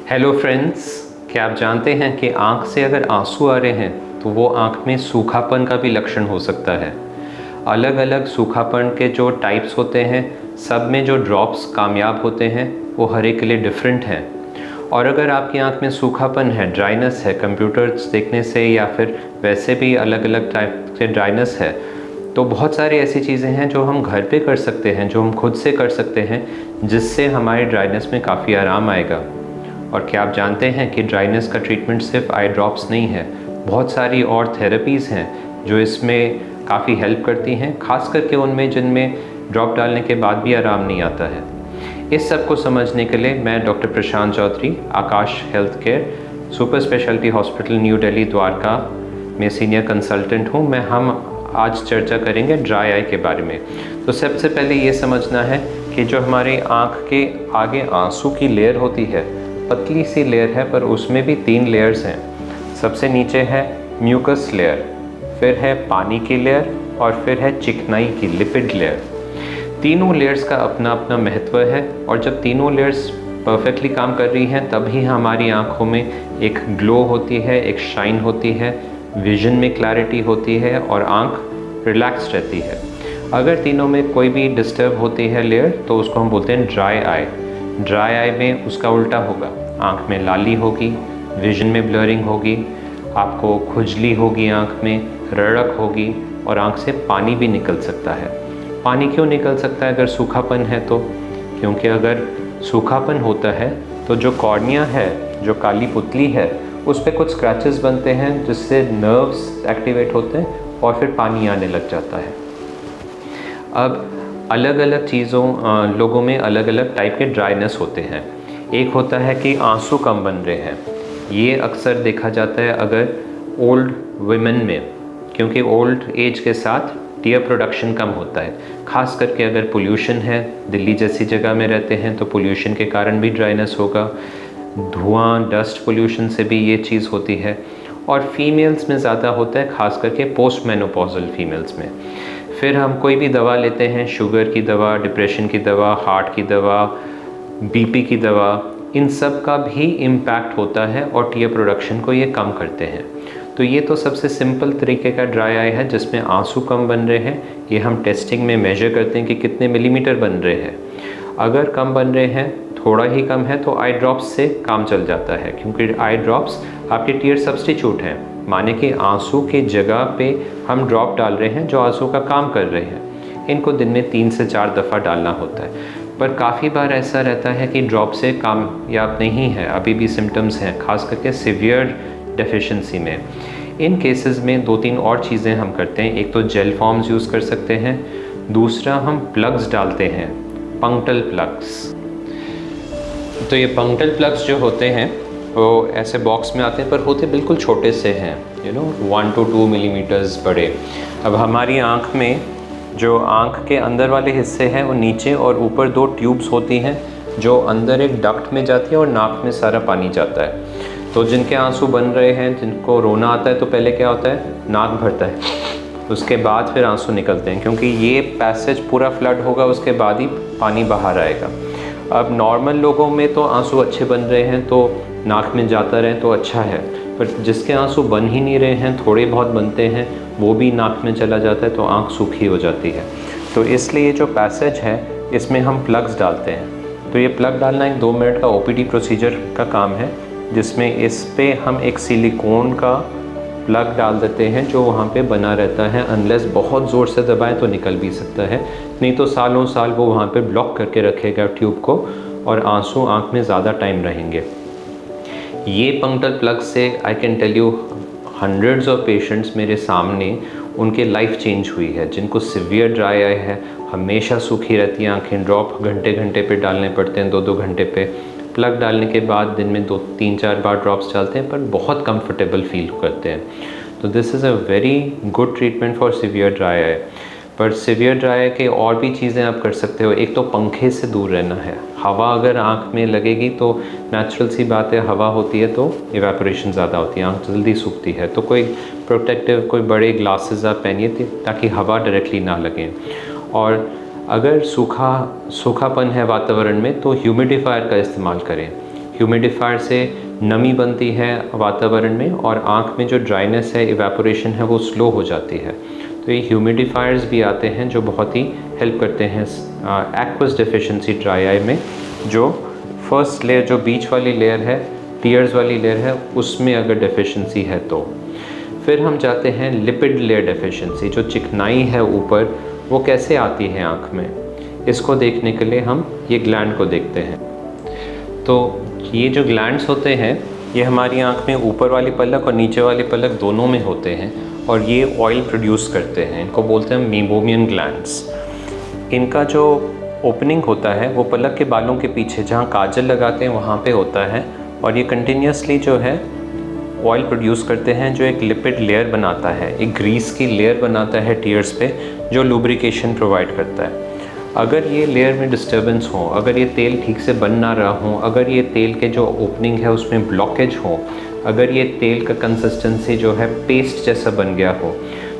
Hello friends, क्या आप जानते हैं कि आँख से अगर आंसू आ रहे हैं तो वो आँख में सूखापन का भी लक्षण हो सकता है। अलग अलग सूखापन के जो टाइप्स होते हैं, सब में जो ड्रॉप्स कामयाब होते हैं वो हर एक के लिए डिफरेंट हैं। और अगर आपकी आँख में सूखापन है, ड्राइनेस है, कंप्यूटर्स देखने से या फिर वैसे भी अलग अलग टाइप के ड्राइनेस है, तो बहुत सारी ऐसी चीज़ें हैं जो हम घर पे कर सकते हैं, जो हम खुद से कर सकते हैं, जिससे हमारी ड्राइनेस में काफ़ी आराम आएगा। और क्या आप जानते हैं कि ड्राइनेस का ट्रीटमेंट सिर्फ आई ड्रॉप्स नहीं है, बहुत सारी और थेरेपीज़ हैं जो इसमें काफ़ी हेल्प करती हैं, खास करके उनमें जिनमें ड्रॉप डालने के बाद भी आराम नहीं आता है। इस सब को समझने के लिए मैं doctor Prashant Chaudhary, Aakash health care super speciality hospital new Delhi Dwarka में सीनियर कंसल्टेंट हूँ। हम आज चर्चा करेंगे ड्राई आई के बारे में। तो सबसे पहले ये समझना है कि जो हमारे आँख के आगे आंसू की लेयर होती है, पतली सी लेयर है, पर उसमें भी 3 लेयर्स हैं। सबसे नीचे है म्यूकस लेयर, फिर है पानी की लेयर और फिर है चिकनाई की लिपिड लेयर। तीनों लेयर्स का अपना अपना महत्व है और जब तीनों लेयर्स परफेक्टली काम कर रही हैं तभी हमारी आँखों में एक ग्लो होती है, एक शाइन होती है, विजन में क्लैरिटी होती है और आँख रिलैक्स रहती है। अगर तीनों में कोई भी डिस्टर्ब होती है लेयर तो उसको हम बोलते हैं ड्राई आई। ड्राई आई में उसका उल्टा होगा, आँख में लाली होगी, विजन में ब्लरिंग होगी, आपको खुजली होगी, आँख में रड़क होगी और आँख से पानी भी निकल सकता है। पानी क्यों निकल सकता है अगर सूखापन है तो? क्योंकि अगर सूखापन होता है तो जो कॉर्निया है, जो काली पुतली है, उस पर कुछ स्क्रैचेस बनते हैं जिससे नर्व्स एक्टिवेट होते हैं और फिर पानी आने लग जाता है। अब अलग अलग चीज़ों लोगों में अलग अलग टाइप के ड्राइनेस होते हैं। एक होता है कि आंसू कम बन रहे हैं, ये अक्सर देखा जाता है अगर ओल्ड वुमेन में, क्योंकि ओल्ड एज के साथ टीयर प्रोडक्शन कम होता है। खास करके अगर पोल्यूशन है, दिल्ली जैसी जगह में रहते हैं तो पोल्यूशन के कारण भी ड्राइनेस होगा, धुआं डस्ट पोल्यूशन से भी ये चीज़ होती है। और फीमेल्स में ज़्यादा होता है, खास करके पोस्ट मेनोपॉजल फीमेल्स में। फिर हम कोई भी दवा लेते हैं, शुगर की दवा, डिप्रेशन की दवा, हार्ट की दवा, बीपी की दवा, इन सब का भी इम्पैक्ट होता है और टीयर प्रोडक्शन को ये कम करते हैं। तो ये तो सबसे सिंपल तरीके का ड्राई आई है जिसमें आंसू कम बन रहे हैं। ये हम टेस्टिंग में मेजर करते हैं कि कितने मिलीमीटर बन रहे हैं। अगर कम बन रहे हैं, थोड़ा ही कम है, तो आई ड्रॉप्स से काम चल जाता है, क्योंकि आई ड्रॉप्स आपके टीयर सब्स्टिट्यूट हैं। माने कि आंसू की जगह पे हम ड्रॉप डाल रहे हैं जो आंसू का काम कर रहे हैं। इनको दिन में 3 से 4 दफ़ा डालना होता है। पर काफ़ी बार ऐसा रहता है कि ड्रॉप से कामयाब नहीं है, अभी भी सिम्टम्स हैं, खास करके सीवियर डेफिशिएंसी में। इन केसेस में 2-3 और चीज़ें हम करते हैं। एक तो जेल फॉर्म्स यूज़ कर सकते हैं, दूसरा हम प्लग्स डालते हैं, पंक्टल प्लग्स। तो ये पंक्टल प्लग्स जो होते हैं वो ऐसे बॉक्स में आते हैं, पर होते बिल्कुल छोटे से हैं, 1 to 2 मिलीमीटर्स बड़े। अब हमारी आँख में जो आँख के अंदर वाले हिस्से हैं वो नीचे और ऊपर 2 ट्यूब्स होती हैं जो अंदर एक डक्ट में जाती है और नाक में सारा पानी जाता है। तो जिनके आंसू बन रहे हैं, जिनको रोना आता है, तो पहले क्या होता है, नाक भरता है, उसके बाद फिर आंसू निकलते हैं, क्योंकि ये पैसेज पूरा फ्लड होगा, उसके बाद ही पानी बाहर आएगा। अब नॉर्मल लोगों में तो आंसू अच्छे बन रहे हैं तो नाक में जाता रहे तो अच्छा है, पर जिसके आंसू बन ही नहीं रहे हैं, थोड़े बहुत बनते हैं, वो भी नाक में चला जाता है तो आँख सूखी हो जाती है। तो इसलिए जो पैसेज है इसमें हम प्लग्स डालते हैं। तो ये प्लग डालना एक 2 मिनट का OPD प्रोसीजर का काम है, जिसमें इस पे हम एक सिलिकॉन का प्लग डाल देते हैं जो वहाँ पे बना रहता है। अनलेस बहुत ज़ोर से दबाएं तो निकल भी सकता है, नहीं तो सालों साल वो वहाँ पे ब्लॉक करके रखेगा ट्यूब को और आंसू आँख में ज़्यादा टाइम रहेंगे। ये पंक्टल प्लग से I can tell you hundreds of patients मेरे सामने, उनके लाइफ चेंज हुई है। जिनको सिवियर ड्राई आई है, हमेशा सूखी रहती हैं आँखें, ड्रॉप घंटे घंटे पे डालने पड़ते हैं, 2-2 घंटे पे। प्लग डालने के बाद दिन में 2-3-4 बार ड्रॉप्स डालते हैं, पर बहुत कंफर्टेबल फील करते हैं। तो this is a very good treatment for severe dry eye. पर सिवियर ड्राई आई के और भी चीज़ें आप कर सकते हो। एक तो पंखे से दूर रहना है। हवा अगर आँख में लगेगी तो नेचुरल सी बात है, हवा होती है तो इवेपोरेशन ज़्यादा होती है, आँख जल्दी सूखती है। तो कोई प्रोटेक्टिव, कोई बड़े ग्लासेस आप पहनिए ताकि हवा डायरेक्टली ना लगे। और अगर सूखापन है वातावरण में तो ह्यूमिडिफायर का इस्तेमाल करें। ह्यूमिडिफायर से नमी बनती है वातावरण में और आँख में जो ड्राइनेस है, इवेपोरेशन है, वो स्लो हो जाती है। तो ये ह्यूमिडिफायर्स भी आते हैं जो बहुत ही हेल्प करते हैं एक्वस डेफिशिएंसी ड्राई आई में। जो फर्स्ट लेयर, जो बीच वाली लेयर है, टीयर्स वाली लेयर है, उसमें अगर डेफिशिएंसी है तो। फिर हम जाते हैं लिपिड लेयर डेफिशिएंसी। जो चिकनाई है ऊपर, वो कैसे आती है आँख में, इसको देखने के लिए हम ये ग्लैंड को देखते हैं। तो ये जो ग्लैंड्स होते हैं, ये हमारी आँख में ऊपर वाली पलक और नीचे वाली पलक दोनों में होते हैं और ये ऑयल प्रोड्यूस करते हैं। इनको बोलते हैं मीबोमियन ग्लैंड्स। इनका जो ओपनिंग होता है वो पलक के बालों के पीछे, जहाँ काजल लगाते हैं वहाँ पे होता है और ये कंटिन्यूसली जो है ऑयल प्रोड्यूस करते हैं, जो एक लिपिड लेयर बनाता है, एक ग्रीस की लेयर बनाता है टीयर्स पे, जो लुब्रिकेशन प्रोवाइड करता है। अगर ये लेयर में डिस्टर्बेंस हो, अगर ये तेल ठीक से बन ना रहा हो, अगर ये तेल के जो ओपनिंग है उसमें ब्लॉकेज हो, अगर ये तेल का कंसिस्टेंसी जो है पेस्ट जैसा बन गया हो,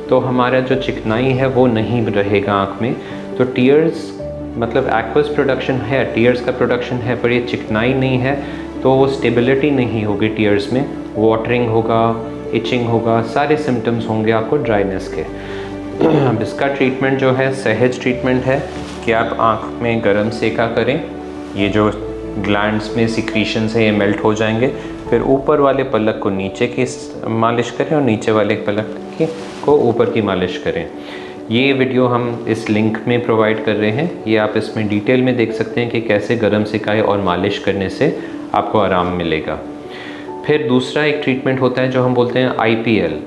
तो हमारा जो चिकनाई है वो नहीं रहेगा आँख में। तो टीयर्स मतलब एक्वस प्रोडक्शन है, टीयर्स का प्रोडक्शन है, पर ये चिकनाई नहीं है, तो वो स्टेबिलिटी नहीं होगी टीयर्स में, वाटरिंग होगा, इचिंग होगा, सारे सिम्टम्स होंगे आपको ड्राइनेस के। अब इसका ट्रीटमेंट जो है सहज ट्रीटमेंट है कि आप आँख में गर्म सेका करें, ये जो ग्लैंड्स में सिक्रीशंस है ये मेल्ट हो जाएंगे। फिर ऊपर वाले पलक को नीचे की मालिश करें और नीचे वाले पलक को ऊपर की मालिश करें। ये वीडियो हम इस लिंक में प्रोवाइड कर रहे हैं, ये आप इसमें डिटेल में देख सकते हैं कि कैसे गर्म सिकाई और मालिश करने से आपको आराम मिलेगा। फिर दूसरा एक ट्रीटमेंट होता है जो हम बोलते हैं IPL,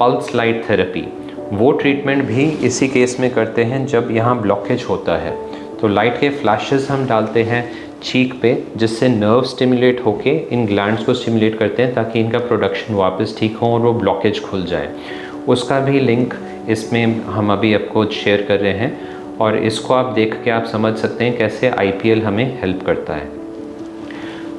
पल्स लाइट थेरेपी। वो ट्रीटमेंट भी इसी केस में करते हैं जब यहाँ ब्लॉकेज होता है। तो लाइट के फ्लैशेस हम डालते हैं चीक पे, जिससे नर्व स्टिमुलेट होके इन ग्लैंड्स को स्टिमुलेट करते हैं ताकि इनका प्रोडक्शन वापस ठीक हो और वो ब्लॉकेज खुल जाए। उसका भी लिंक इसमें हम अभी आपको शेयर कर रहे हैं और इसको आप देख के आप समझ सकते हैं कैसे IPL हमें हेल्प करता है।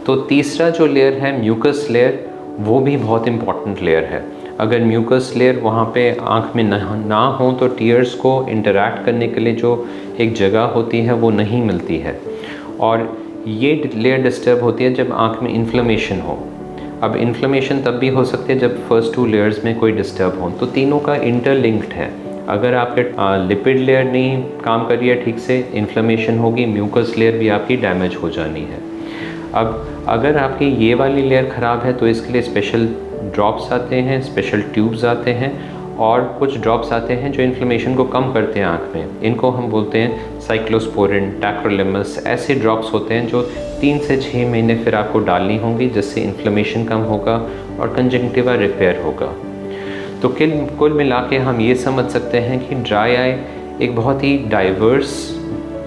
तो तीसरा जो लेयर है म्यूकस लेयर, वो भी बहुत इम्पॉर्टेंट लेयर है। अगर म्यूकस लेयर वहाँ पे आँख में ना हो तो टीयर्स को इंटरैक्ट करने के लिए जो एक जगह होती है वो नहीं मिलती है और ये लेयर डिस्टर्ब होती है जब आँख में इन्फ्लेमेशन हो। अब इन्फ्लेमेशन तब भी हो सकती है जब फर्स्ट 2 लेयर्स में कोई डिस्टर्ब हो। तो तीनों का इंटरलिंक्ड है। अगर आपके लिपिड लेयर नहीं काम कर रही है ठीक से, इन्फ्लेमेशन होगी, म्यूकस लेयर भी आपकी डैमेज हो जानी है। अब अगर आपकी ये वाली लेयर ख़राब है तो इसके लिए स्पेशल ड्रॉप्स आते हैं, स्पेशल ट्यूब्स आते हैं और कुछ ड्रॉप्स आते हैं जो इन्फ्लेमेशन को कम करते हैं आँख में। इनको हम बोलते हैं साइक्लोस्पोरिन, टैक्रोलिमस। ऐसे ड्रॉप्स होते हैं जो 3 से 6 महीने फिर आपको डालनी होंगी, जिससे इन्फ्लेमेशन कम होगा और कंजंक्टिवा रिपेयर होगा। तो कुल मिला के हम ये समझ सकते हैं कि ड्राई आई एक बहुत ही डाइवर्स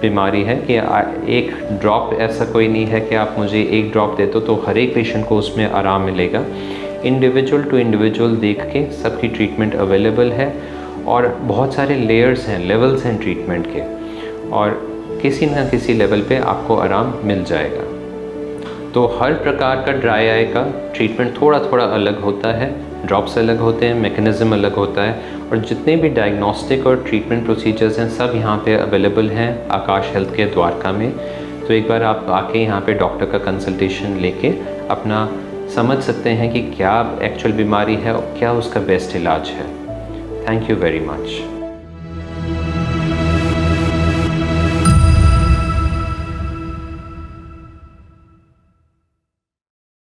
बीमारी है कि एक ड्रॉप ऐसा कोई नहीं है कि आप मुझे एक ड्रॉप दे दो तो हर एक पेशेंट को उसमें आराम मिलेगा। इंडिविजुअल टू इंडिविजुअल देख के सबकी ट्रीटमेंट अवेलेबल है और बहुत सारे लेयर्स हैं, लेवल्स हैं ट्रीटमेंट के और किसी न किसी लेवल पे आपको आराम मिल जाएगा। तो हर प्रकार का ड्राई आई का ट्रीटमेंट थोड़ा थोड़ा अलग होता है, ड्रॉप्स अलग होते हैं, मैकेनिज़्म अलग होता है और जितने भी डायग्नोस्टिक और ट्रीटमेंट प्रोसीजर्स हैं सब यहाँ पे अवेलेबल हैं आकाश हेल्थ के द्वारका में। तो एक बार आप आके यहाँ पे डॉक्टर का कंसल्टेशन लेके अपना समझ सकते हैं कि क्या एक्चुअल बीमारी है और क्या उसका बेस्ट इलाज है। Thank you very much.